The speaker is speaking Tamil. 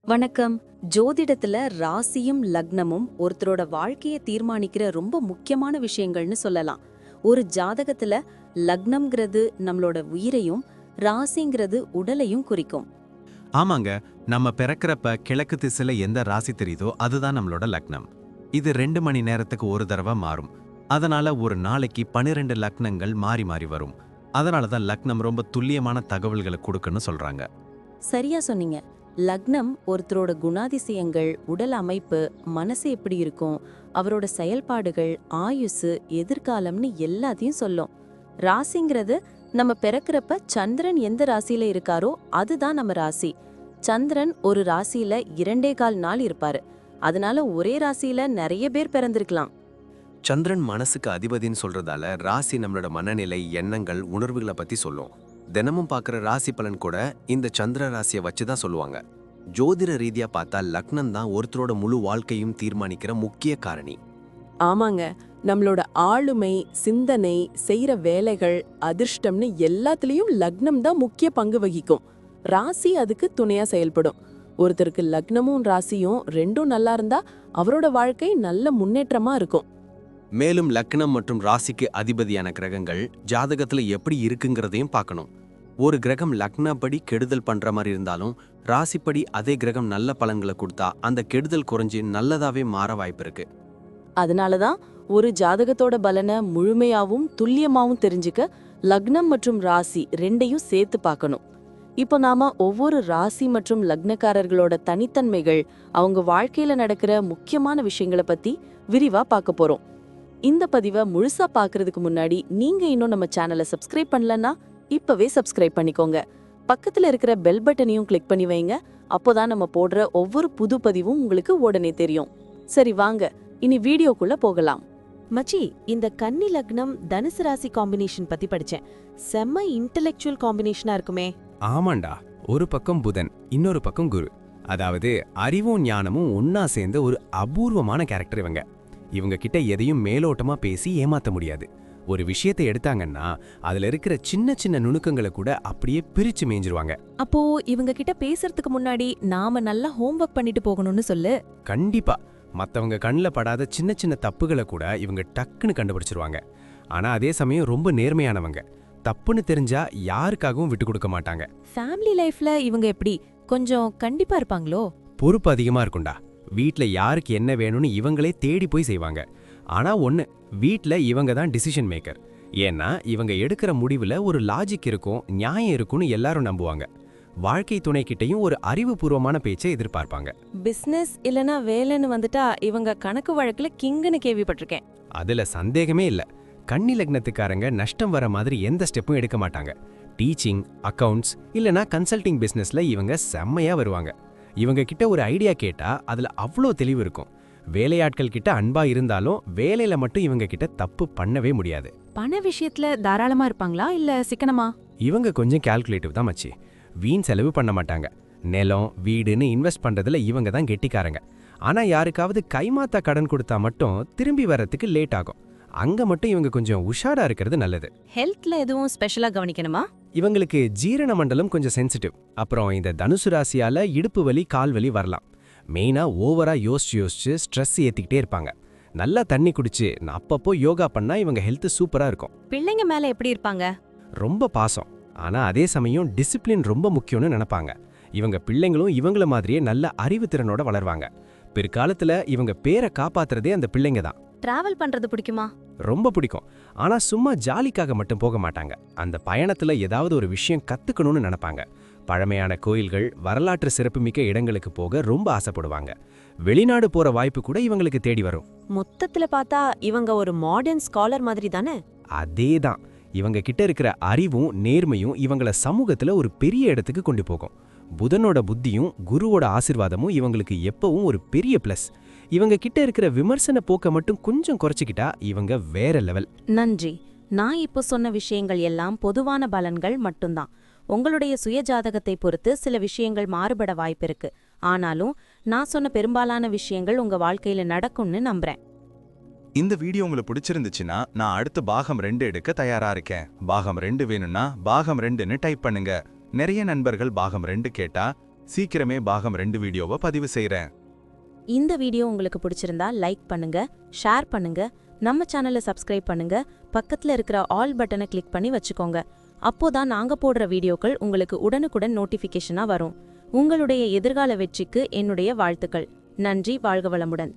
வணக்கம். ஜோதிடத்துல ராசியும் லக்னமும் ஒருத்தரோட வாழ்க்கையை தீர்மானிக்கிற ரொம்ப முக்கியமான விஷயங்கள்னு சொல்லலாம். ஒரு ஜாதகத்துல லக்னம்ங்கிறது நம்மளோட உயிரையும், ராசிங்கிறது உடலையும் குறிக்கும். ஆமாங்க. நம்ம பிறக்கிறப்ப கிழக்கு திசையில எந்த ராசி தெரியுதோ அதுதான் நம்மளோட லக்னம். இது 2 மணி நேரத்துக்கு ஒரு தடவை மாறும். அதனால ஒரு நாளைக்கு 12 லக்னங்கள் மாறி மாறி வரும். அதனால தான் லக்னம் ரொம்ப துல்லியமான தகவல்களை கொடுக்குன்னு சொல்றாங்க. சரியா சொன்னீங்க. லக்னம் ஒருத்தரோட குணாதிசயங்கள், உடல் அமைப்பு, மனசு எப்படி இருக்கும், அவரோட செயல்பாடுகள், ஆயுசு, எதிர்காலம்னு எல்லாத்தையும் சொல்லும். ராசிங்கிறது நம்ம பிறக்கிறப்ப சந்திரன் எந்த ராசியில இருக்காரோ அதுதான் நம்ம ராசி. சந்திரன் ஒரு ராசியில 2.25 நாள் இருப்பாரு. அதனால ஒரே ராசியில நிறைய பேர் பிறந்திருக்கலாம். சந்திரன் மனசுக்கு அதிபதின்னு சொல்றதால ராசி நம்மளோட மனநிலை, எண்ணங்கள், உணர்வுகளை பத்தி சொல்லும். தினமும் பார்க்குற ராசி பலன் கூட இந்த சந்திர ராசியை வச்சு தான் சொல்லுவாங்க. ஜோதிட ரீதியா பார்த்தா லக்னம் தான் ஒருத்தரோட முழு வாழ்க்கையும் தீர்மானிக்கிற முக்கிய காரணி. ஆமாங்க, நம்மளோட ஆளுமை, சிந்தனை, செய்யற வேலைகள், அதிர்ஷ்டம்னு எல்லாத்துலயும் லக்னம் தான் முக்கிய பங்கு வகிக்கும். ராசி அதுக்கு துணையா செயல்படும். ஒருத்தருக்கு லக்னமும் ராசியும் ரெண்டும் நல்லா இருந்தா அவரோட வாழ்க்கை நல்ல முன்னேற்றமா இருக்கும். மேலும் லக்னம் மற்றும் ராசிக்கு அதிபதியான கிரகங்கள் ஜாதகத்துல எப்படி இருக்குங்கிறதையும் பார்க்கணும். ஒரு கிரகம் லக்னப்படி கெடுதல் பண்ற மாதிரி இருந்தாலும் ராசிப்படி அதே கிரகம் நல்ல பலன்களை கொடுத்தா அந்த கெடுதல் குறைஞ்சு நல்லதாவே மாற வாய்ப்பு இருக்கு. அதனாலதான் ஒரு ஜாதகத்தோட பலனை முழுமையாவும் துல்லியமாவும் தெரிஞ்சுக்க லக்னம் மற்றும் ராசி ரெண்டையும் சேர்த்து பார்க்கணும். இப்போ நாம ஒவ்வொரு ராசி மற்றும் லக்னக்காரர்களோட தனித்தன்மைகள், அவங்க வாழ்க்கையில நடக்கிற முக்கியமான விஷயங்களை பத்தி விரிவா பார்க்க போறோம். இந்த பதிவை முழுசா பார்க்கறதுக்கு முன்னாடி நீங்க இன்னும் நம்ம சேனலை சப்ஸ்கிரைப் பண்ணலன்னா இப்பவே சப்ஸ்கிரைப் பண்ணிக்கோங்க. பக்கத்துல இருக்கிற பெல் பட்டனையும் கிளிக் பண்ணி வைங்க. அப்போதான் நம்ம போடுற ஒவ்வொரு புது பதிவும் உங்களுக்கு உடனே தெரியும். சரி வாங்க, இனி வீடியோக்குள்ள போகலாம். மச்சி, இந்த கன்னி லக்னம் தனுசு ராசி காம்பினேஷன் பத்தி படிச்சேன். செம்ம இன்டெலெக்சுவல் காம்பினேஷனா இருக்குமே. ஆமாண்டா, ஒரு பக்கம் புதன், இன்னொரு பக்கம் குரு. அதாவது அறிவும் ஞானமும் ஒன்னா சேர்ந்த ஒரு அபூர்வமான கேரக்டர் இவங்க. இவங்க கிட்ட எதையும் மேலோட்டமா பேசி ஏமாத்த முடியாது. ஒரு விஷயத்தை எடுத்தாங்கன்னா அதுல இருக்கிற சின்ன சின்ன நுணுக்கங்களை கூட அப்படியே பிரிச்சு மேய்ஞ்சிருவாங்க. அப்போ இவங்க கிட்ட பேசுறதுக்கு முன்னாடி நாம நல்லா ஹோம்வொர்க் பண்ணிட்டு போகணும்னு சொல்லு. கண்டிப்பா மத்தவங்க கண்ணில் படாத சின்ன சின்ன தப்புகளை கூட இவங்க டக்குன்னு கண்டுபிடிச்சிருவாங்க. ஆனா அதே சமயம் ரொம்ப நேர்மையானவங்க. தப்புன்னு தெரிஞ்சா யாருக்காகவும் விட்டு கொடுக்க மாட்டாங்க. ஃபேமிலி லைஃப்ல இவங்க எப்படி கொஞ்சம் கண்டிப்பா இருப்பாங்களோ? பொறுப்பு அதிகமா இருக்கும்டா. வீட்ல யாருக்கு என்ன வேணும்னு இவங்களே தேடி போய் செய்வாங்க. ஆனா ஒண்ணு, வீட்ல இவங்க தான் டிசிஷன் மேக்கர். ஏன்னா இவங்க எடுக்கிற முடிவுல ஒரு லாஜிக் இருக்கும், நியாயம் இருக்கும்னு எல்லாரும் நம்புவாங்க. வாழ்க்கை துணை கிட்டையும் ஒரு அறிவுபூர்வமான பேச்சை எதிர்பார்ப்பாங்க. பிசினஸ் இல்லனா வேலைன்னு வந்துட்டா இவங்க கணக்கு வழக்குல கிங்குன்னு கேள்விப்பட்டிருக்கேன். அதுல சந்தேகமே இல்ல. கன்னி லக்னத்துக்காரங்க நஷ்டம் வர மாதிரி எந்த ஸ்டெப்பும் எடுக்க மாட்டாங்க. டீச்சிங், அக்கவுண்ட்ஸ் இல்லனா கன்சல்டிங் பிசினஸ்ல இவங்க செம்மையா வருவாங்க. இவங்க கிட்ட ஒரு ஐடியா கேட்டா அதுல அவ்வளோ தெளிவு இருக்கும். வேலையாட்கள் கிட்ட அன்பா இருந்தாலும் வேலையில மட்டும் இவங்க கிட்ட தப்பு பண்ணவே முடியாது. பண விஷயத்துல தாராளமா இருப்பாங்களா இல்ல சிக்கனமா? இவங்க கொஞ்சம் கால்குலேட்டிவ் தான் மச்சி. வீண் செலவு பண்ண மாட்டாங்க. நிலம், வீடுன்னு இன்வெஸ்ட் பண்றதுல இவங்க தான் கெட்டிக்காரங்க. ஆனா யாருக்காவது கைமாத்தா கடன் கொடுத்தா மட்டும் திரும்பி வர்றதுக்கு லேட் ஆகும். அங்க மட்டும் இவங்க கொஞ்சம் உஷாரா இருக்கிறது நல்லது. ஹெல்த்ல எதுவும் ஸ்பெஷலா கவனிக்கணுமா? இவங்களுக்கு ஜீரண மண்டலம் கொஞ்சம் சென்சிட்டிவ். அப்புறம் இந்த தனுசு ராசியால இடுப்பு வலி, கால் வலி வரலாம். மெயினா ஓவரா யோசிச்சு ஸ்ட்ரெஸ் ஏத்திக்கிட்டே இருப்பாங்க. நல்லா தண்ணி குடிச்சு அப்பப்போ யோகா பண்ணா இவங்க ஹெல்த் சூப்பரா இருக்கும். பிள்ளைங்க மேல எப்படி இருப்பாங்க? ரொம்ப பாசம். ஆனா அதே சமயம் டிசிப்ளின் ரொம்ப முக்கியம்னு நினைப்பாங்க. இவங்க பிள்ளைங்களும் இவங்கள மாதிரியே நல்ல அறிவுத்திறனோட வளர்வாங்க. பிற்காலத்துல இவங்க பேரை காப்பாத்துறதே அந்த பிள்ளைங்க தான். டிராவல் பண்றது பிடிக்குமா? ரொம்ப பிடிக்கும். ஆனா சும்மா ஜாலிக்காக மட்டும் போக மாட்டாங்க. அந்த பயணத்துல ஏதாவது ஒரு விஷயம் கத்துக்கணும்னு நினைப்பாங்க. பழமையான கோயில்கள், வரலாற்று சிறப்புமிக்க இடங்களுக்கு போக ரொம்ப ஆசைப்படுவாங்க. வெளிநாடு போற வாய்ப்பு கூட இவங்களுக்கு தேடி வரும். மொத்தத்துல பார்த்தா இவங்க ஒரு மாடர்ன் ஸ்காலர் மாதிரி தானே? அதேதான். இவங்க கிட்ட இருக்கிற அறிவும் நேர்மையும் இவங்கள சமூகத்துல ஒரு பெரிய இடத்துக்கு கொண்டு போகும். புதனோட புத்தியும் குருவோட ஆசிர்வாதமும் இவங்களுக்கு எப்பவும் ஒரு பெரிய பிளஸ். இவங்க கிட்ட இருக்கிற விமர்சன போக்க மட்டும் கொஞ்சம் குறைச்சிக்கிட்டா இவங்க வேற லெவல். நன்றி. நான் இப்போ சொன்ன விஷயங்கள் எல்லாம் பொதுவான பலன்கள் மட்டும்தான். உங்களுடைய சுயஜாதகத்தை பொறுத்து சில விஷயங்கள் மாறுபட வாய்ப்பிருக்கு. ஆனாலும் நான் சொன்ன பெரும்பாலான விஷயங்கள் உங்க வாழ்க்கையில நடக்கும்னு நம்புறேன். இந்த வீடியோ உங்களுக்கு பிடிச்சிருந்துச்சுன்னா நான் அடுத்து பாகம் 2 எடுக்க தயாரா இருக்கேன். பாகம் 2 வேணும்னா பாகம் 2ன்னு டைப் பண்ணுங்க. நிறைய நண்பர்கள் பாகம் 2 கேட்டா சீக்கிரமே பாகம் 2 வீடியோவை பதிவு செய்றேன். இந்த வீடியோ உங்களுக்கு பிடிச்சிருந்தா லைக் பண்ணுங்க, ஷேர் பண்ணுங்க, நம்ம சேனலை சப்ஸ்கிரைப் பண்ணுங்க, பக்கத்துல இருக்கிற ஆல் பட்டனை கிளிக் பண்ணி வச்சுக்கோங்க. அப்போதான் நாங்க போடுற வீடியோக்கள் உங்களுக்கு உடனுக்குடன் நோட்டிஃபிகேஷனா வரும். உங்களுடைய எதிர்கால வெற்றிக்கு என்னுடைய வாழ்த்துக்கள். நன்றி, வாழ்க வளமுடன்.